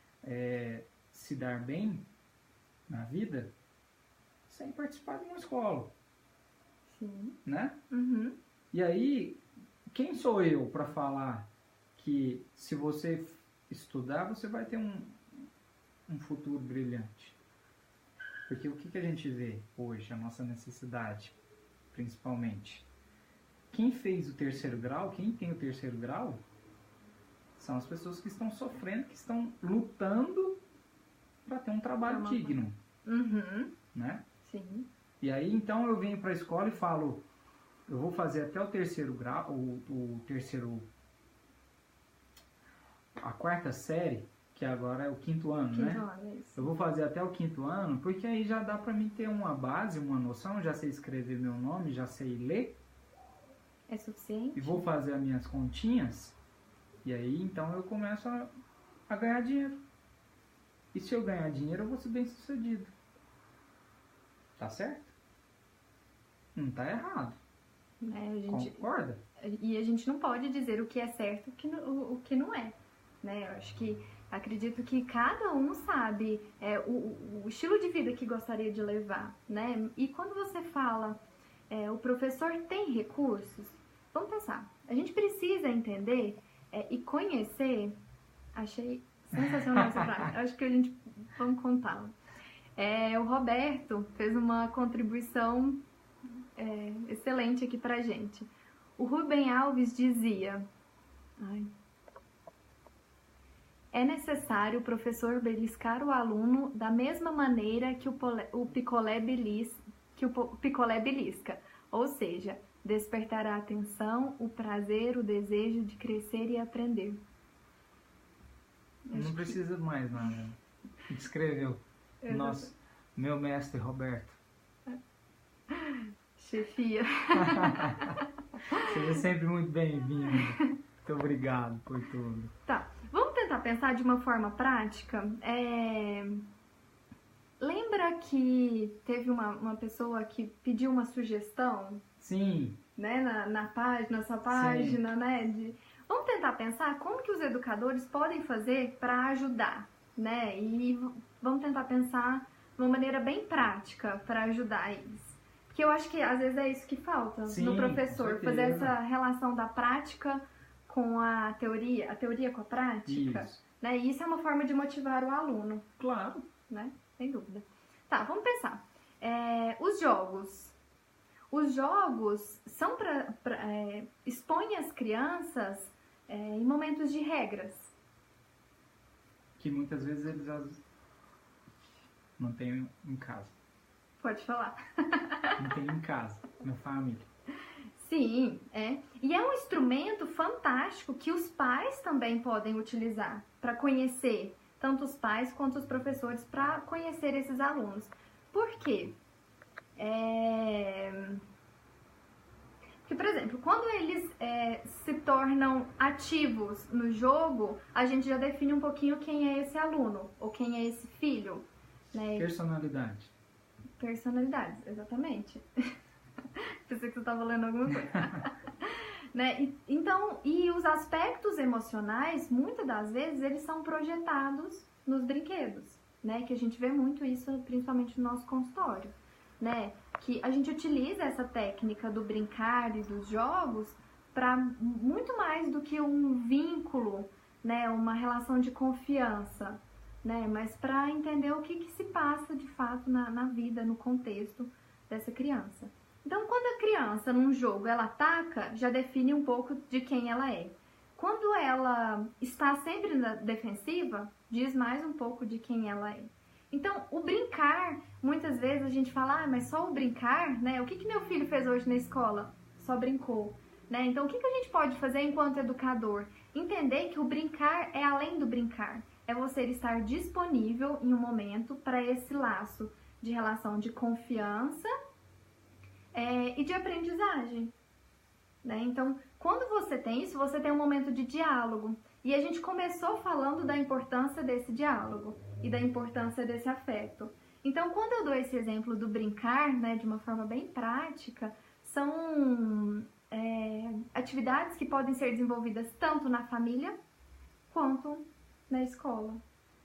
se dar bem na vida sem participar de uma escola. Sim. Né? E aí, quem sou eu para falar que se você estudar, você vai ter um futuro brilhante? Porque o que a gente vê hoje, a nossa necessidade, principalmente? Quem fez o 3º grau, quem tem o 3º grau, são as pessoas que estão sofrendo, que estão lutando para ter um trabalho digno. Né? Sim. E aí, então, eu venho para a escola e falo, eu vou fazer até o 3º grau, a 4ª série, que agora é o 5º ano, né? Ano, isso. Eu vou fazer até o 5º ano, porque aí já dá para mim ter uma base, uma noção, já sei escrever meu nome, já sei ler. É suficiente? E vou fazer as minhas continhas, e aí então eu começo a ganhar dinheiro. E se eu ganhar dinheiro, eu vou ser bem sucedido. Tá certo? Não tá errado. Concorda? E a gente não pode dizer o que é certo e o que não é. Né? Eu acredito que cada um sabe o estilo de vida que gostaria de levar. Né? E quando você fala, o professor tem recursos, vamos pensar. A gente precisa entender e conhecer. Achei sensacional essa frase. Acho que a gente vamos contá-la. O Roberto fez uma contribuição excelente aqui pra gente. O Rubem Alves dizia: é necessário o professor beliscar o aluno da mesma maneira que o picolé belisca, ou seja, despertar a atenção, o prazer, o desejo de crescer e aprender. Não precisa mais nada. Descreveu. Nossa, meu mestre Roberto. Chefia. Seja sempre muito bem-vindo. Muito obrigado por tudo. Tá, vamos tentar pensar de uma forma prática. Lembra lembra que teve uma pessoa que pediu uma sugestão? Sim. Né, na sua página, sim, né? Vamos tentar pensar como que os educadores podem fazer para ajudar, né? E vamos tentar pensar de uma maneira bem prática para ajudar eles. Porque eu acho que às vezes é isso que falta, sim, no professor, fazer essa relação da prática com a teoria com a prática. Isso. Né? E isso é uma forma de motivar o aluno. Claro. Né? Sem dúvida. Tá, vamos pensar. Os jogos. Os jogos são expõem as crianças em momentos de regras. Que muitas vezes eles não têm em casa. Pode falar. Não tem em casa, na família. Sim, E é um instrumento fantástico que os pais também podem utilizar para conhecer, tanto os pais quanto os professores, para conhecer esses alunos. Por quê? Porque, por exemplo, quando eles se tornam ativos no jogo, a gente já define um pouquinho quem é esse aluno, ou quem é esse filho. Né? Personalidade. Personalidades, exatamente. Pensei que você estava lendo alguma coisa. Né? Então, e os aspectos emocionais, muitas das vezes, eles são projetados nos brinquedos, né? Que a gente vê muito isso, principalmente no nosso consultório, né? Que a gente utiliza essa técnica do brincar e dos jogos para muito mais do que um vínculo, né? Uma relação de confiança, né? Mas para entender o que se passa de fato na vida, no contexto dessa criança. Então, quando a criança, num jogo, ela ataca, já define um pouco de quem ela é. Quando ela está sempre na defensiva, diz mais um pouco de quem ela é. Então, o brincar, muitas vezes a gente fala, mas só o brincar, né? O que meu filho fez hoje na escola? Só brincou, né? Então, o que a gente pode fazer enquanto educador? Entender que o brincar é além do brincar. É você estar disponível em um momento para esse laço de relação de confiança e de aprendizagem, né? Então, quando você tem isso, você tem um momento de diálogo. E a gente começou falando da importância desse diálogo e da importância desse afeto. Então, quando eu dou esse exemplo do brincar, né, de uma forma bem prática, são atividades que podem ser desenvolvidas tanto na família quanto na escola.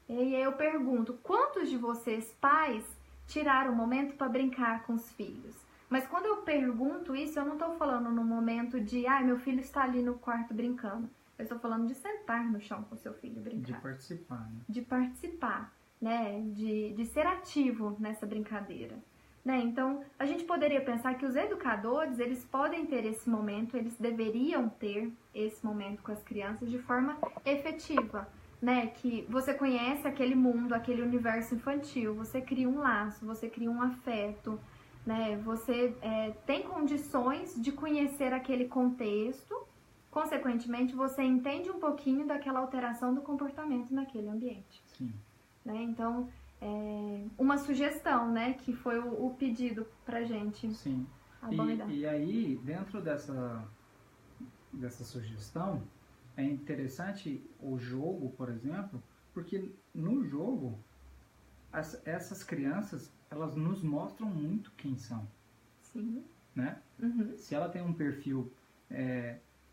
E aí eu pergunto, quantos de vocês, pais, tiraram um momento para brincar com os filhos? Mas quando eu pergunto isso, eu não estou falando no momento de, meu filho está ali no quarto brincando. Eu estou falando de sentar no chão com o seu filho e brincar. De participar, né? De participar, né? De ser ativo nessa brincadeira. Né? Então, a gente poderia pensar que os educadores, eles podem ter esse momento, eles deveriam ter esse momento com as crianças de forma efetiva. Né? Que você conhece aquele mundo, aquele universo infantil, você cria um laço, você cria um afeto, né? Você tem condições de conhecer aquele contexto, consequentemente você entende um pouquinho daquela alteração do comportamento naquele ambiente. Sim. Né? Então, uma sugestão, né, que foi o pedido pra gente. Sim. E aí, dentro dessa sugestão, é interessante o jogo, por exemplo, porque no jogo, essas crianças, elas nos mostram muito quem são. Sim. Né? Uhum. Se ela tem um perfil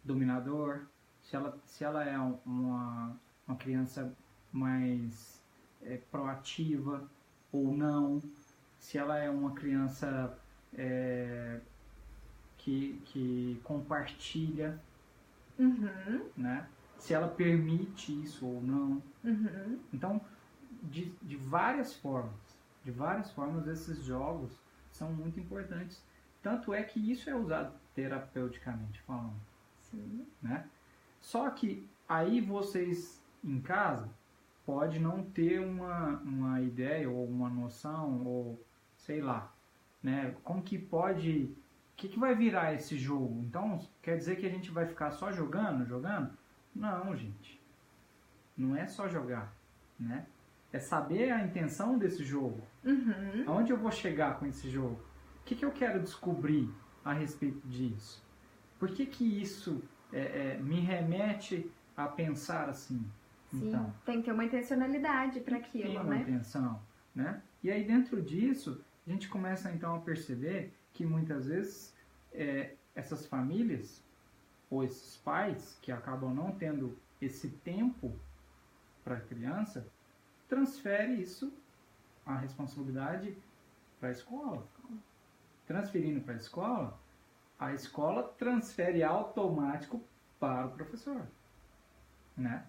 dominador, se ela é uma criança mais proativa ou não, se ela é uma criança que compartilha, uhum, né? Se ela permite isso ou não. Uhum. Então, de várias formas, esses jogos são muito importantes. Tanto é que isso é usado terapeuticamente falando. Sim. Né? Só que aí vocês em casa pode não ter uma ideia ou uma noção ou sei lá, né? Como que pode, o que vai virar esse jogo? Então quer dizer que a gente vai ficar só jogando? Não, gente, não é só jogar, né? É saber a intenção desse jogo. Uhum. Aonde eu vou chegar com esse jogo? O que eu quero descobrir a respeito disso? Por que isso me remete a pensar assim? Sim, então, tem que ter uma intencionalidade para aquilo, tem uma né? intenção. né? E aí dentro disso, a gente começa então a perceber que muitas vezes essas famílias ou esses pais que acabam não tendo esse tempo para a criança, transfere isso, a responsabilidade, para a escola. Transferindo para a escola transfere automático para o professor, né?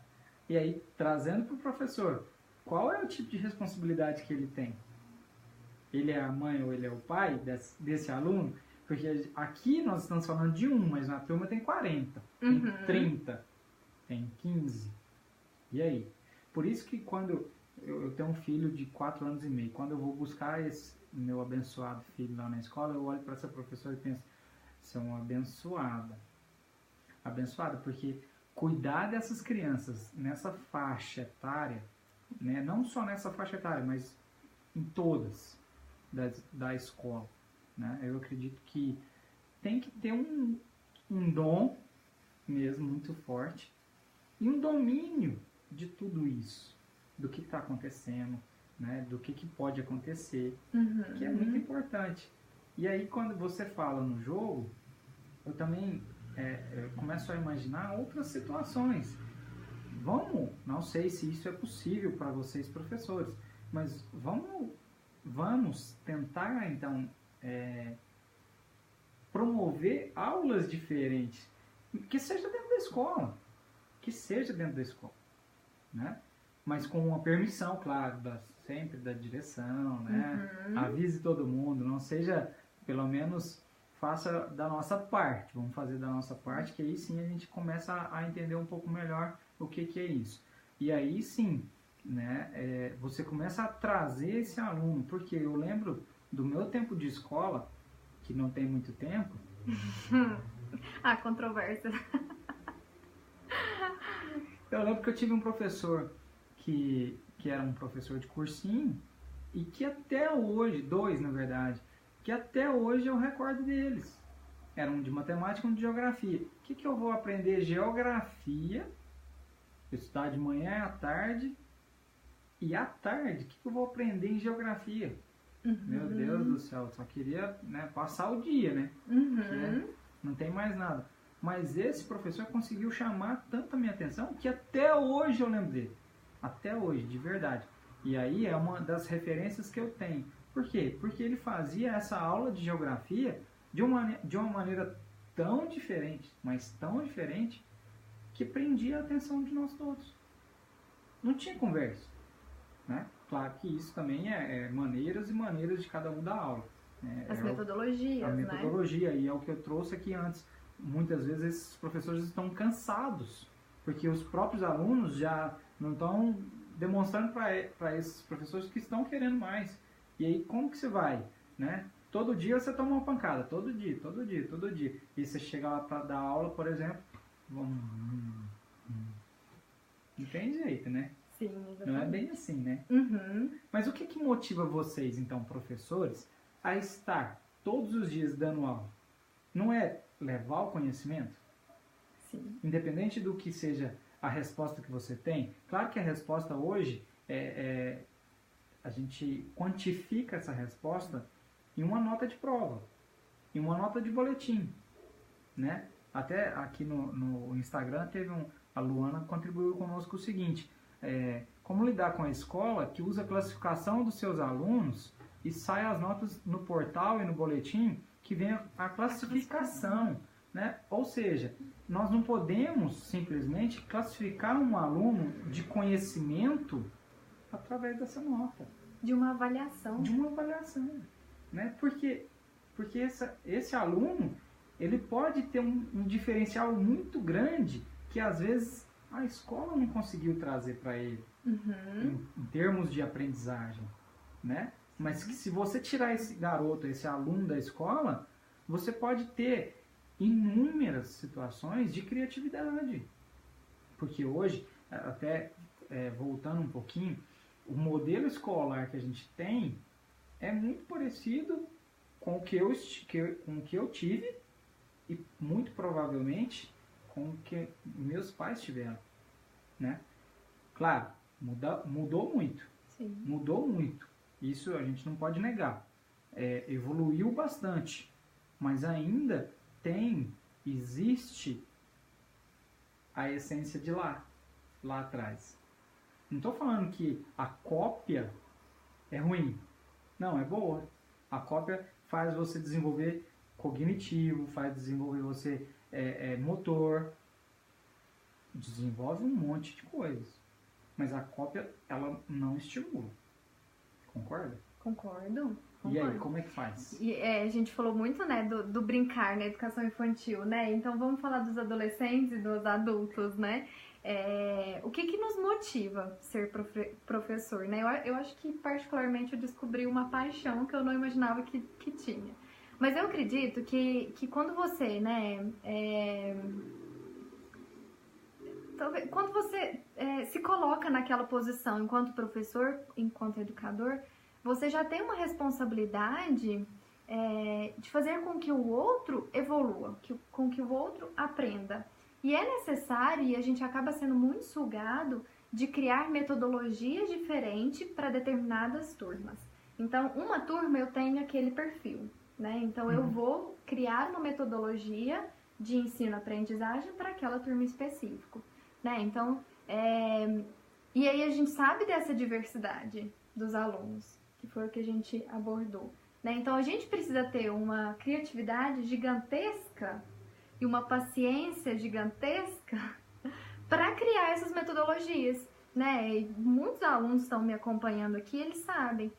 E aí, trazendo para o professor, qual é o tipo de responsabilidade que ele tem? Ele é a mãe ou ele é o pai desse aluno? Porque aqui nós estamos falando de um, mas na turma tem 40, tem 30, tem 15. E aí? Por isso que quando eu tenho um filho de 4 anos e meio, quando eu vou buscar esse meu abençoado filho lá na escola, eu olho para essa professora e penso, você é uma abençoada. Abençoada, porque cuidar dessas crianças nessa faixa etária, né, não só nessa faixa etária, mas em todas da escola, né, eu acredito que tem que ter um dom mesmo muito forte e um domínio de tudo isso, do que está acontecendo, né, do que pode acontecer, que é muito importante. E aí quando você fala no jogo, eu também eu começo a imaginar outras situações. Não sei se isso é possível para vocês professores, mas vamos tentar então promover aulas diferentes, que seja dentro da escola, né? Mas com uma permissão, claro, sempre da direção, né? Avise todo mundo, não seja, pelo menos faça da nossa parte, vamos fazer da nossa parte, que aí sim a gente começa a entender um pouco melhor o que é isso. E aí sim, né, você começa a trazer esse aluno, porque eu lembro do meu tempo de escola, que não tem muito tempo. Controvérsia. Eu lembro que eu tive um professor que era um professor de cursinho, e que até hoje, dois na verdade, que até hoje eu recordo deles. Era um de matemática e um de geografia. O que eu vou aprender? Geografia, estudar de manhã e à tarde. E à tarde, o que eu vou aprender em geografia? Meu Deus do céu, só queria, né, passar o dia, né? Não tem mais nada. Mas esse professor conseguiu chamar tanto a minha atenção que até hoje eu lembro dele. Até hoje, de verdade. E aí é uma das referências que eu tenho. Por quê? Porque ele fazia essa aula de geografia de uma maneira tão diferente, mas tão diferente, que prendia a atenção de nós todos. Não tinha conversa, né? Claro que isso também é maneiras e maneiras de cada um dar aula. Né? As metodologias, a metodologia, né? E é o que eu trouxe aqui antes. Muitas vezes esses professores estão cansados, porque os próprios alunos já não estão demonstrando para esses professores que estão querendo mais. E aí, como que você vai, né? Todo dia você toma uma pancada, todo dia. E você chega lá para dar aula, por exemplo, não tem jeito, né? Sim, exatamente. Não é bem assim, né? Mas o que motiva vocês, então, professores, a estar todos os dias dando aula? Não é levar o conhecimento? Sim. Independente do que seja a resposta que você tem. Claro que a resposta hoje a gente quantifica essa resposta em uma nota de prova, em uma nota de boletim, né? Até aqui no Instagram a Luana contribuiu conosco o seguinte, como lidar com a escola que usa a classificação dos seus alunos e sai as notas no portal e no boletim que vem a classificação, né? Ou seja, nós não podemos simplesmente classificar um aluno de conhecimento através dessa nota. De uma avaliação. Né? Porque esse aluno, ele pode ter um diferencial muito grande que às vezes a escola não conseguiu trazer para ele, em termos de aprendizagem, né? Mas que se você tirar esse garoto, esse aluno da escola, você pode ter inúmeras situações de criatividade. Porque hoje, até voltando um pouquinho, o modelo escolar que a gente tem é muito parecido com o que eu tive e muito provavelmente com o que meus pais tiveram, né? Claro, mudou muito. Sim. Mudou muito. Isso a gente não pode negar. Evoluiu bastante, mas ainda existe a essência de lá atrás. Não estou falando que a cópia é ruim. Não, é boa. A cópia faz você desenvolver cognitivo, faz desenvolver você motor, desenvolve um monte de coisas. Mas a cópia, ela não estimula. Concorda? Concordo. E aí, como é que faz? A gente falou muito, né, do brincar na educação infantil, né? Então vamos falar dos adolescentes e dos adultos, né? O que nos motiva a ser professor, né? Eu acho que particularmente eu descobri uma paixão que eu não imaginava que tinha. Mas eu acredito que quando você, né, quando você se coloca naquela posição enquanto professor, enquanto educador, você já tem uma responsabilidade de fazer com que o outro evolua, com que o outro aprenda. E é necessário, e a gente acaba sendo muito sugado, de criar metodologias diferentes para determinadas turmas. Então, uma turma eu tenho aquele perfil, né? Então, eu vou criar uma metodologia de ensino-aprendizagem para aquela turma específica, né? Então, e aí a gente sabe dessa diversidade dos alunos, que foi o que a gente abordou, né? Então, a gente precisa ter uma criatividade gigantesca e uma paciência gigantesca para criar essas metodologias, né? E muitos alunos estão me acompanhando aqui, eles sabem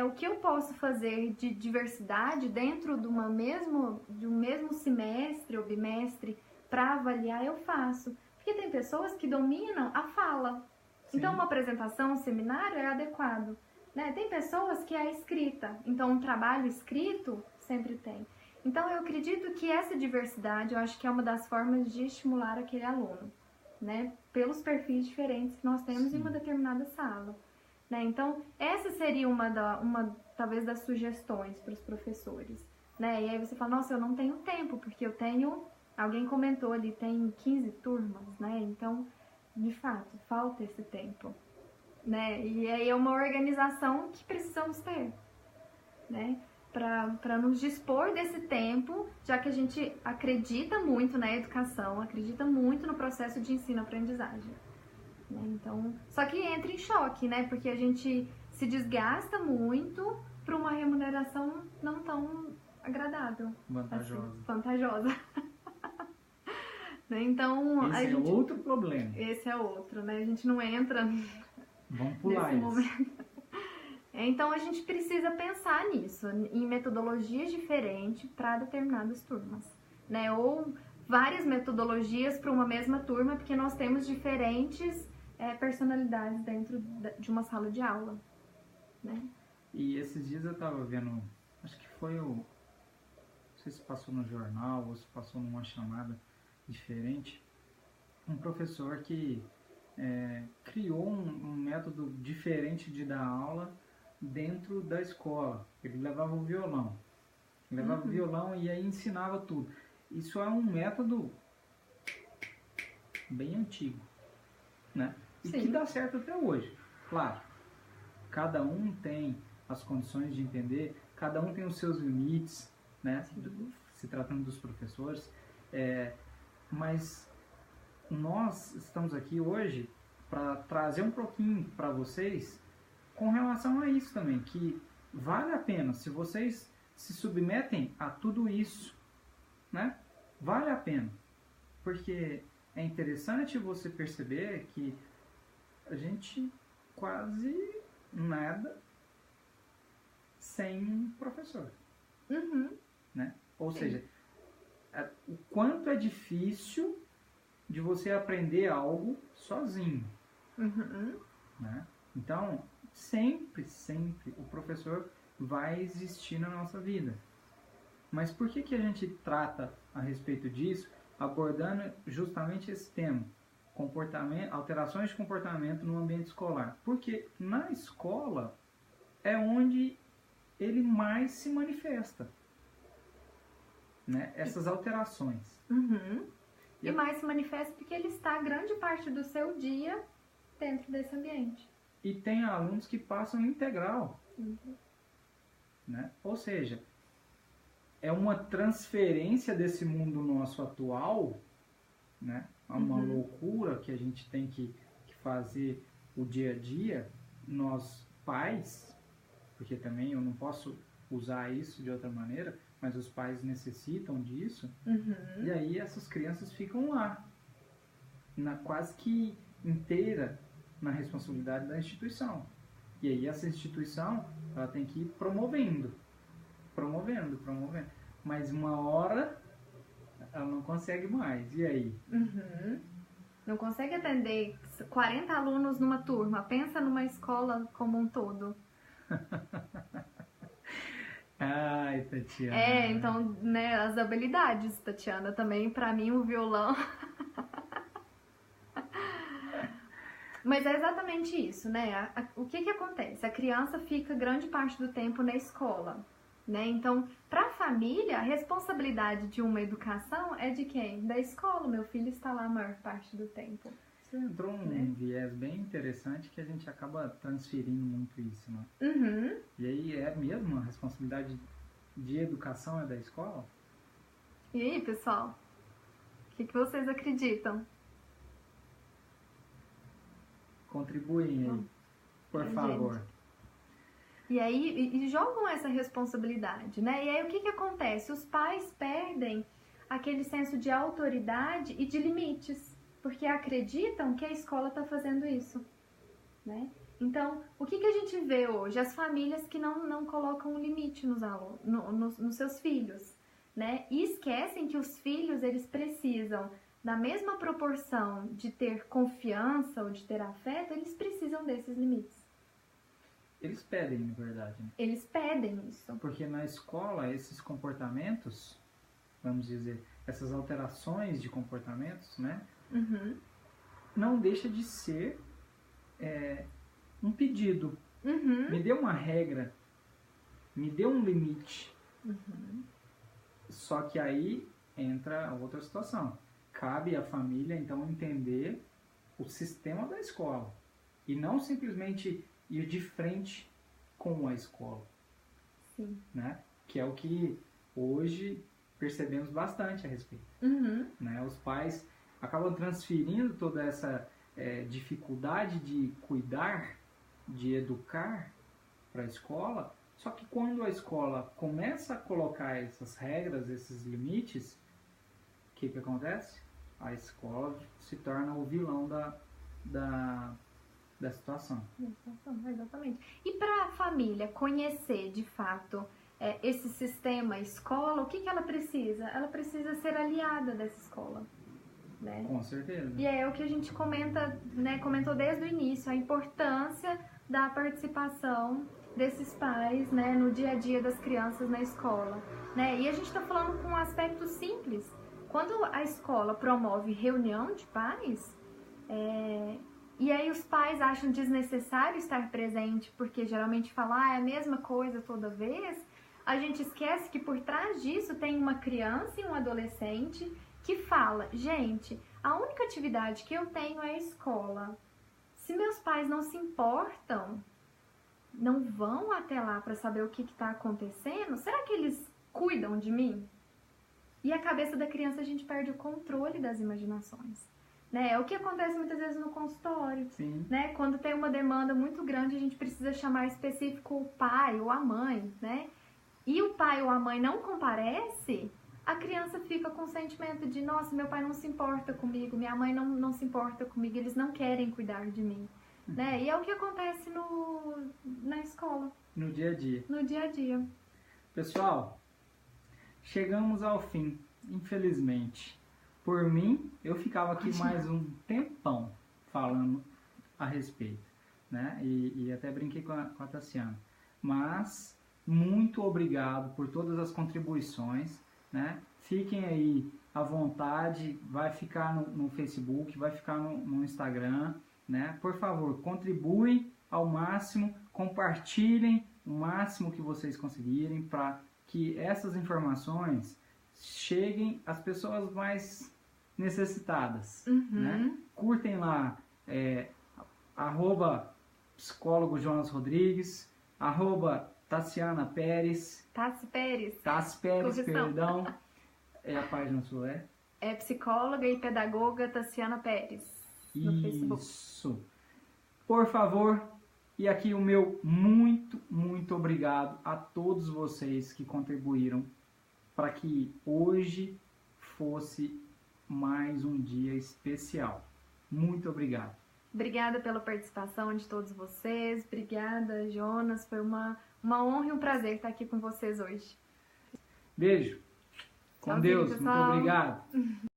o que eu posso fazer de diversidade dentro de um mesmo semestre ou bimestre para avaliar, eu faço. Porque tem pessoas que dominam a fala. Sim. Então, uma apresentação, um seminário é adequado, né? Tem pessoas que é a escrita. Então, um trabalho escrito sempre tem. Então, eu acredito que essa diversidade, eu acho que é uma das formas de estimular aquele aluno, né? Pelos perfis diferentes que nós temos Sim. em uma determinada sala, né? Então, essa seria uma talvez, das sugestões para os professores, né? E aí você fala, nossa, eu não tenho tempo, porque eu tenho... Alguém comentou ali, tem 15 turmas, né? Então, de fato, falta esse tempo, né? E aí é uma organização que precisamos ter, né? Para nos dispor desse tempo, já que a gente acredita muito na educação, acredita muito no processo de ensino-aprendizagem. Né? Então, só que entra em choque, né? Porque a gente se desgasta muito para uma remuneração não tão agradável. Vantajosa. Assim, vantajosa. Então, esse é outro problema. Esse é outro, né? A gente não entra Vamos pular nesse momento. Então, a gente precisa pensar nisso, em metodologias diferentes para determinadas turmas, né? Ou várias metodologias para uma mesma turma, porque nós temos diferentes personalidades dentro de uma sala de aula, né? E esses dias eu estava vendo, acho que foi não sei se passou no jornal ou se passou numa chamada diferente, um professor que criou um método diferente de dar aula dentro da escola. Ele levava o violão. Levava o violão e aí ensinava tudo. Isso é um método bem antigo, né? E Sim. que dá certo até hoje. Claro, cada um tem as condições de entender, cada um tem os seus limites, né? Se tratando dos professores. Mas nós estamos aqui hoje para trazer um pouquinho para vocês com relação a isso também, que vale a pena, se vocês se submetem a tudo isso, né? Vale a pena, porque é interessante você perceber que a gente quase nada sem um professor, né? Ou seja, o quanto é difícil de você aprender algo sozinho, né? Então, sempre o professor vai existir na nossa vida. Mas por que a gente trata a respeito disso, abordando justamente esse tema, alterações de comportamento no ambiente escolar? Porque na escola é onde ele mais se manifesta, né? Essas alterações. E mais se manifesta porque ele está grande parte do seu dia dentro desse ambiente. E tem alunos que passam integral Né? Ou seja, é uma transferência desse mundo nosso atual, né? Uma loucura que a gente tem que fazer o dia a dia, nós pais, porque também eu não posso usar isso de outra maneira, mas os pais necessitam disso, e aí essas crianças ficam lá, quase que inteira na responsabilidade da instituição. E aí essa instituição, ela tem que ir promovendo. Mas uma hora ela não consegue mais. E aí? Não consegue atender 40 alunos numa turma. Pensa numa escola como um todo. Ai, Tatiana. Então, né, as habilidades, Tatiana, também, pra mim, o violão... Mas é exatamente isso, né? O que acontece? A criança fica grande parte do tempo na escola, né? Então, para a família, a responsabilidade de uma educação é de quem? Da escola. Meu filho está lá a maior parte do tempo. Você entrou num viés bem interessante que a gente acaba transferindo muito isso, né? E aí é mesmo a responsabilidade de educação é da escola? E aí, pessoal? O que vocês acreditam? Contribuem aí, por favor. Gente. E aí, jogam essa responsabilidade, né? E aí, o que acontece? Os pais perdem aquele senso de autoridade e de limites, porque acreditam que a escola está fazendo isso, né? Então, o que a gente vê hoje? As famílias que não colocam um limite nos seus filhos, né? E esquecem que os filhos, eles precisam... na mesma proporção de ter confiança ou de ter afeto, eles precisam desses limites. Eles pedem, na verdade. Né? Eles pedem isso. Porque na escola, esses comportamentos, vamos dizer, essas alterações de comportamentos, né? Não deixa de ser um pedido. Me dê uma regra, me dê um limite. Só que aí entra outra situação. Cabe à família, então, entender o sistema da escola. E não simplesmente ir de frente com a escola. Sim. Né? Que é o que hoje percebemos bastante a respeito. Né? Os pais acabam transferindo toda essa dificuldade de cuidar, de educar para a escola. Só que quando a escola começa a colocar essas regras, esses limites, o que acontece? A escola se torna o vilão da situação. Exatamente. E para a família conhecer, de fato, esse sistema escola, o que ela precisa? Ela precisa ser aliada dessa escola. Né? Com certeza. E é o que a gente comenta, né, comentou desde o início, a importância da participação desses pais, né, no dia a dia das crianças na escola. Né? E a gente está falando com um aspecto simples. Quando a escola promove reunião de pais, e aí os pais acham desnecessário estar presente, porque geralmente falam, é a mesma coisa toda vez, a gente esquece que por trás disso tem uma criança e um adolescente que fala, gente, a única atividade que eu tenho é a escola. Se meus pais não se importam, não vão até lá para saber o que está acontecendo, será que eles cuidam de mim? E a cabeça da criança, a gente perde o controle das imaginações. Né? É o que acontece muitas vezes no consultório. Sim. Né? Quando tem uma demanda muito grande, a gente precisa chamar específico o pai ou a mãe. Né? E o pai ou a mãe não comparece, a criança fica com o sentimento de, nossa, meu pai não se importa comigo, minha mãe não se importa comigo, eles não querem cuidar de mim. Né? E é o que acontece na escola. No dia a dia. No dia a dia. Pessoal, chegamos ao fim, infelizmente. Por mim, eu ficava aqui mais um tempão falando a respeito, né? E até brinquei com a Tassiana. Mas, muito obrigado por todas as contribuições, né? Fiquem aí à vontade, vai ficar no Facebook, vai ficar no Instagram, né? Por favor, contribuem ao máximo, compartilhem o máximo que vocês conseguirem para que essas informações cheguem às pessoas mais necessitadas. Né? Curtem lá @psicólogo Jonas Rodrigues, Tassiana Pérez. Tassi Pérez. Tassi Pérez, Correção. perdão. É a página sua, é? É psicóloga e pedagoga Tassiana Pérez no Facebook. Isso. Por favor, e aqui o meu muito obrigado a todos vocês que contribuíram para que hoje fosse mais um dia especial. Muito obrigado. Obrigada pela participação de todos vocês. Obrigada, Jonas. Foi uma honra e um prazer estar aqui com vocês hoje. Beijo. Com Tchauzinho, Deus. pessoal. Muito obrigado.